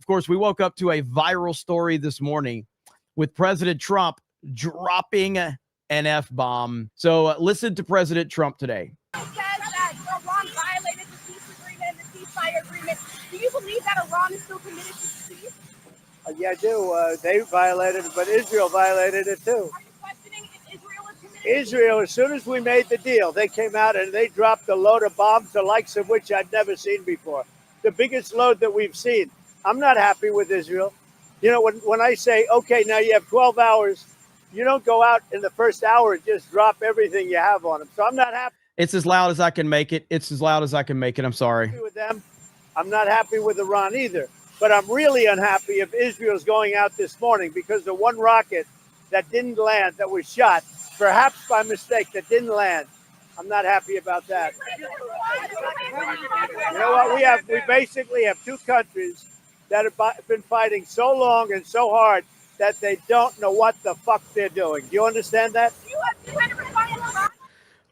course, we woke up to a viral story this morning with President Trump dropping an F-bomb. So listen to President Trump today. Says that Iran violated the peace agreement and the ceasefire agreement. Do you believe that Iran is still committed to peace? Yeah, I do. They violated it, but Israel violated it too. Are you questioning if Israel is committed? Israel, as soon as we made the deal, they came out and they dropped a load of bombs, the likes of which I'd never seen before. The biggest load that we've seen. I'm not happy with Israel. You know, when I say, okay, now you have 12 hours, you don't go out in the first hour and just drop everything you have on them. So I'm not happy. It's as loud as I can make it. It's as loud as I can make it. I'm sorry. With them. I'm not happy with Iran either. But I'm really unhappy if Israel's going out this morning because the one rocket that didn't land, that was shot, perhaps by mistake, that didn't land. I'm not happy about that. You know what? We basically have two countries that have been fighting so long and so hard that they don't know what the fuck they're doing. Do you understand that?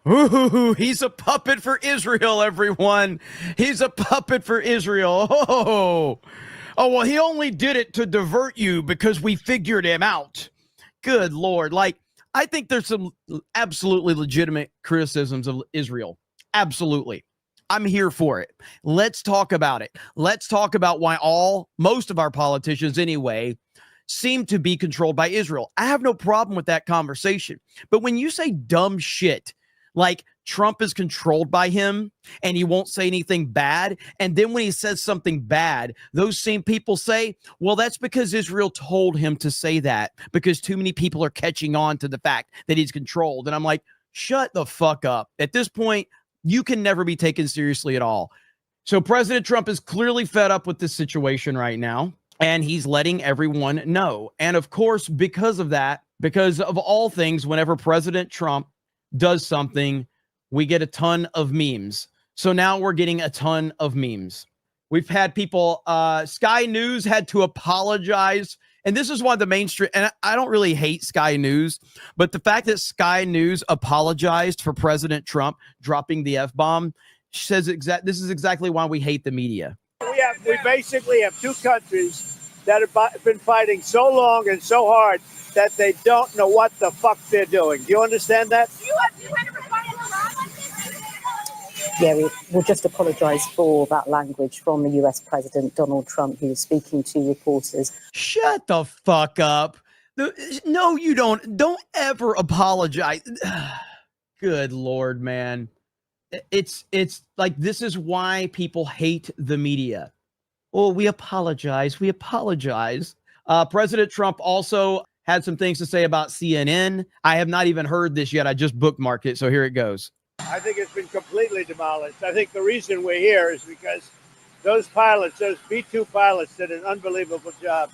Ooh, he's a puppet for Israel, everyone. He's a puppet for Israel. Oh, well, he only did it to divert you because we figured him out. Good Lord. Like, I think there's some absolutely legitimate criticisms of Israel. Absolutely. I'm here for it. Let's talk about it. Let's talk about why most of our politicians anyway seem to be controlled by Israel. I have no problem with that conversation. But when you say dumb shit, like Trump is controlled by him and he won't say anything bad, and then when he says something bad, those same people say, well, that's because Israel told him to say that because too many people are catching on to the fact that he's controlled. And I'm like, shut the fuck up. At this point, you can never be taken seriously at all. So President Trump is clearly fed up with this situation right now, and he's letting everyone know. And of course, because of that, because of all things, whenever President Trump does something, we get a ton of memes. So now we're getting a ton of memes. We've had people, Sky News had to apologize. And this is why the mainstream, and I don't really hate Sky News, but the fact that Sky News apologized for President Trump dropping the F-bomb says this is exactly why we hate the media. We basically have two countries that have been fighting so long and so hard that they don't know what the fuck they're doing. Do you understand that? Yeah, we'll just apologise for that language from the US President Donald Trump, who was speaking to reporters. Shut the fuck up. No, you don't. Don't ever apologize. Good Lord, man. It's like, this is why people hate the media. Oh, we apologize. We apologize. President Trump also had some things to say about CNN. I have not even heard this yet. I just bookmarked it, so here it goes. I think it's been completely demolished. I think the reason we're here is because those pilots, those B-2 pilots, did an unbelievable job.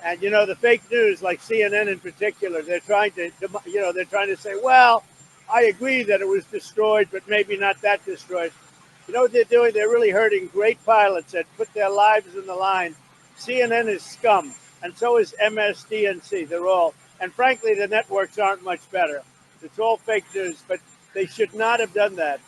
And, you know, the fake news, like CNN in particular, they're trying to say, well, I agree that it was destroyed, but maybe not that destroyed. You know what they're doing? They're really hurting great pilots that put their lives in the line. CNN is scum, and so is MSDNC. They're all, and frankly, the networks aren't much better. It's all fake news, but they should not have done that.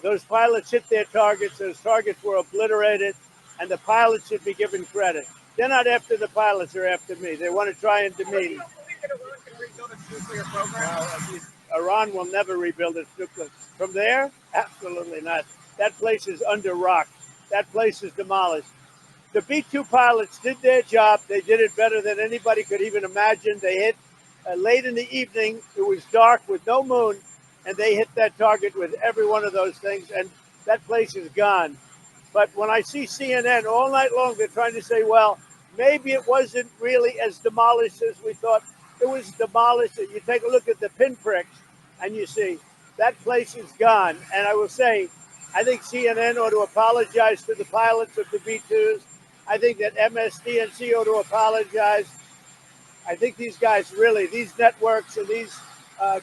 Those pilots hit their targets. Those targets were obliterated, and the pilots should be given credit. They're not after the pilots, they're after me. They want to try and demean. Iran will never rebuild its nuclear. From there, absolutely not. That place is under rock. That place is demolished. The B-2 pilots did their job. They did it better than anybody could even imagine. They hit late in the evening. It was dark with no moon, and they hit that target with every one of those things, and that place is gone. But when I see CNN all night long, they're trying to say, well, maybe it wasn't really as demolished as we thought. It was demolished. You take a look at the pinpricks, and you see that place is gone. And I will say, I think CNN ought to apologize to the pilots of the B-2s. I think that MSDNC ought to apologize. I think these guys really, these networks and these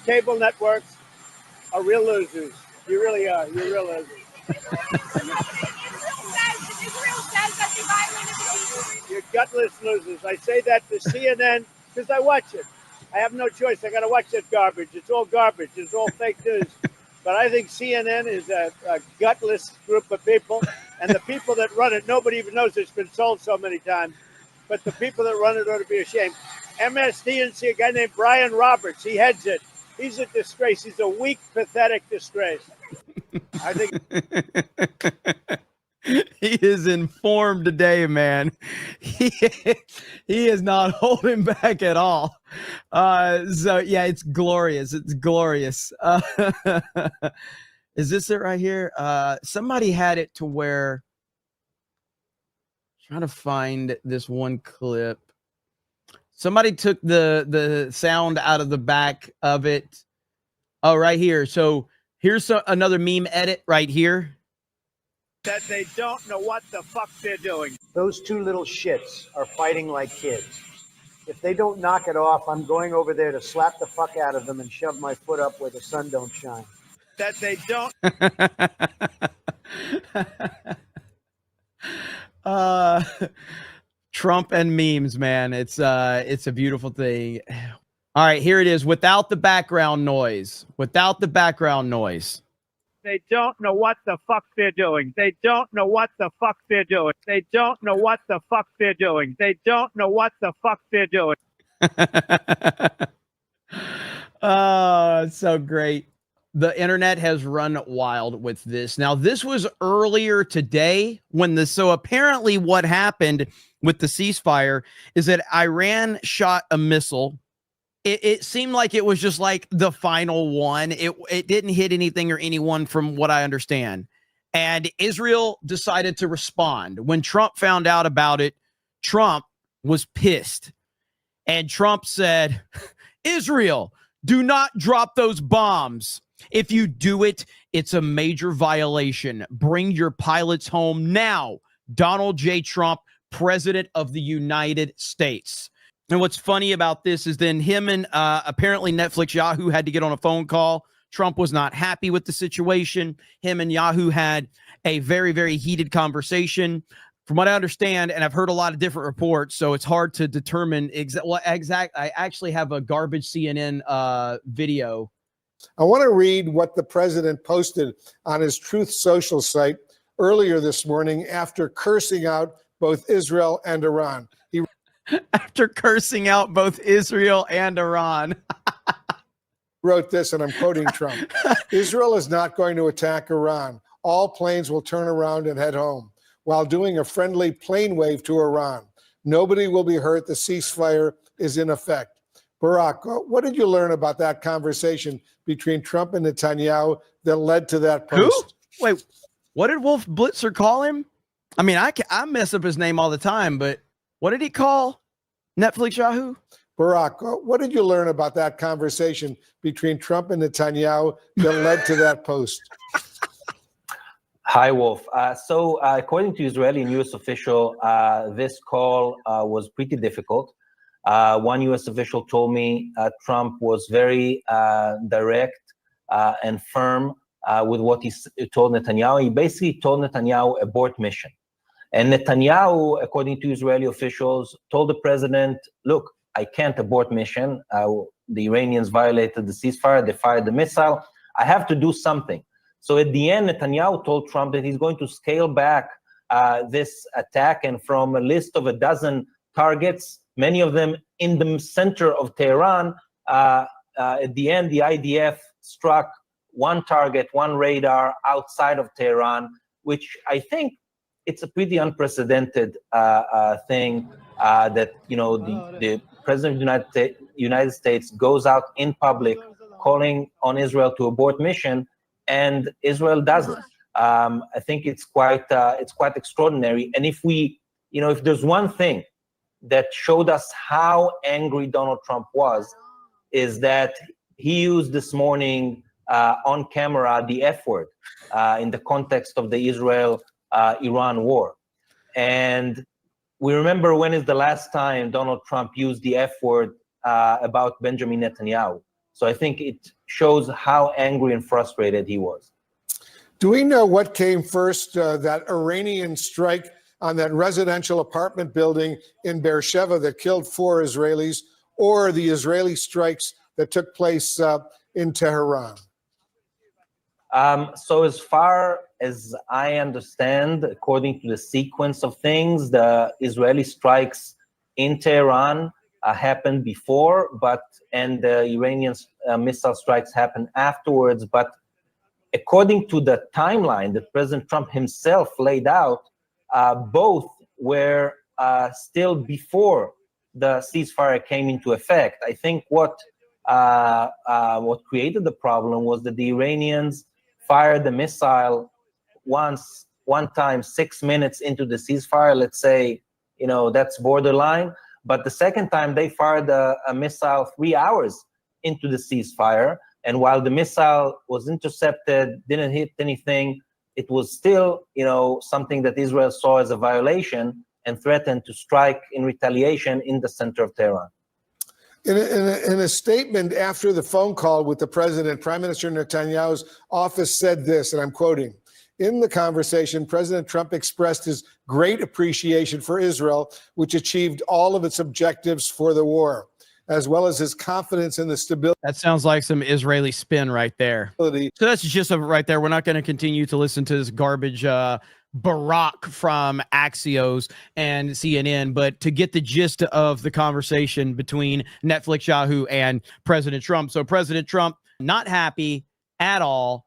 cable networks are real losers. You really are. You're real losers. You're gutless losers. I say that to CNN because I watch it. I have no choice. I got to watch that garbage. It's all garbage. It's all fake news. But I think CNN is a gutless group of people. And the people that run it, nobody even knows it's been sold so many times. but the people that run it ought to be ashamed. MSDNC, a guy named Brian Roberts, he heads it. He's a disgrace. He's a weak, pathetic disgrace. I think he is informed today, man. He is not holding back at all. So yeah, it's glorious. It's glorious. Is this it right here? Somebody had it to where, trying to find this one clip. Somebody took the sound out of the back of it. Oh, right here. So here's another meme edit right here. that they don't know what the fuck they're doing. Those two little shits are fighting like kids. If they don't knock it off, I'm going over there to slap the fuck out of them and shove my foot up where the sun don't shine. That they don't. Trump and memes, man. It's a beautiful thing. All right, here it is without the background noise. Without the background noise. They don't know what the fuck they're doing. They don't know what the fuck they're doing. They don't know what the fuck they're doing. They don't know what the fuck they're doing. Oh, it's so great. The internet has run wild with this. Now, this was earlier today when so apparently what happened with the ceasefire is that Iran shot a missile. It seemed like it was just like the final one. It didn't hit anything or anyone from what I understand. And Israel decided to respond. When Trump found out about it, Trump was pissed. And Trump said, Israel, do not drop those bombs. If you do it, it's a major violation. Bring your pilots home now. Donald J. Trump, President of the United States. And what's funny about this is then him and apparently Netflix Yahoo had to get on a phone call. Trump was not happy with the situation. Him and Yahoo had a very, very heated conversation. From what I understand, and I've heard a lot of different reports, so it's hard to determine exact. I actually have a garbage CNN video. I want to read what the president posted on his Truth Social site earlier this morning after cursing out both Israel and Iran. After cursing out both Israel and Iran. Wrote this, and I'm quoting Trump. Israel is not going to attack Iran. All planes will turn around and head home while doing a friendly plane wave to Iran. Nobody will be hurt. The ceasefire is in effect. Barack, what did you learn about that conversation between Trump and Netanyahu that led to that post? Who? Wait, what did Wolf Blitzer call him? I mean, I mess up his name all the time, but what did he call Netflix Yahoo? Barack, what did you learn about that conversation between Trump and Netanyahu that led to that post? Hi, Wolf. So according to Israeli news official, this call was pretty difficult. One U.S. official told me Trump was very direct and firm with what he told Netanyahu. He basically told Netanyahu abort mission. And Netanyahu, according to Israeli officials, told the president, look, I can't abort mission. The Iranians violated the ceasefire. They fired the missile. I have to do something. So at the end, Netanyahu told Trump that he's going to scale back this attack. And from a list of 12 targets, many of them in the center of Tehran, at the end, the IDF struck one target, one radar outside of Tehran, which I think it's a pretty unprecedented thing that, you know, the president of the United States goes out in public calling on Israel to abort mission, and Israel doesn't. I think it's quite extraordinary. And if there's one thing that showed us how angry Donald Trump was, is that he used this morning on camera the F word in the context of the Israel-Iran war. And we remember, when is the last time Donald Trump used the F word about Benjamin Netanyahu? So I think it shows how angry and frustrated he was. Do we know what came first, that Iranian strike on that residential apartment building in Beersheba that killed 4 Israelis, or the Israeli strikes that took place in Tehran? So as far as I understand, according to the sequence of things, the Israeli strikes in Tehran happened before, and the Iranian missile strikes happened afterwards. But according to the timeline that President Trump himself laid out, both were still before the ceasefire came into effect. I think what created the problem was that the Iranians fired the missile one time 6 minutes into the ceasefire. Let's say, that's borderline. But the second time they fired a missile 3 hours into the ceasefire. And while the missile was intercepted, didn't hit anything, it was still, something that Israel saw as a violation and threatened to strike in retaliation in the center of Tehran. In a statement after the phone call with the president, Prime Minister Netanyahu's office said this, and I'm quoting, "In the conversation, President Trump expressed his great appreciation for Israel, which achieved all of its objectives for the war, as well as his confidence in the stability." That sounds like some Israeli spin right there. So that's just right there. We're not going to continue to listen to this garbage Barack from Axios and CNN, but to get the gist of the conversation between Netflix Yahoo and President Trump. So President Trump, not happy at all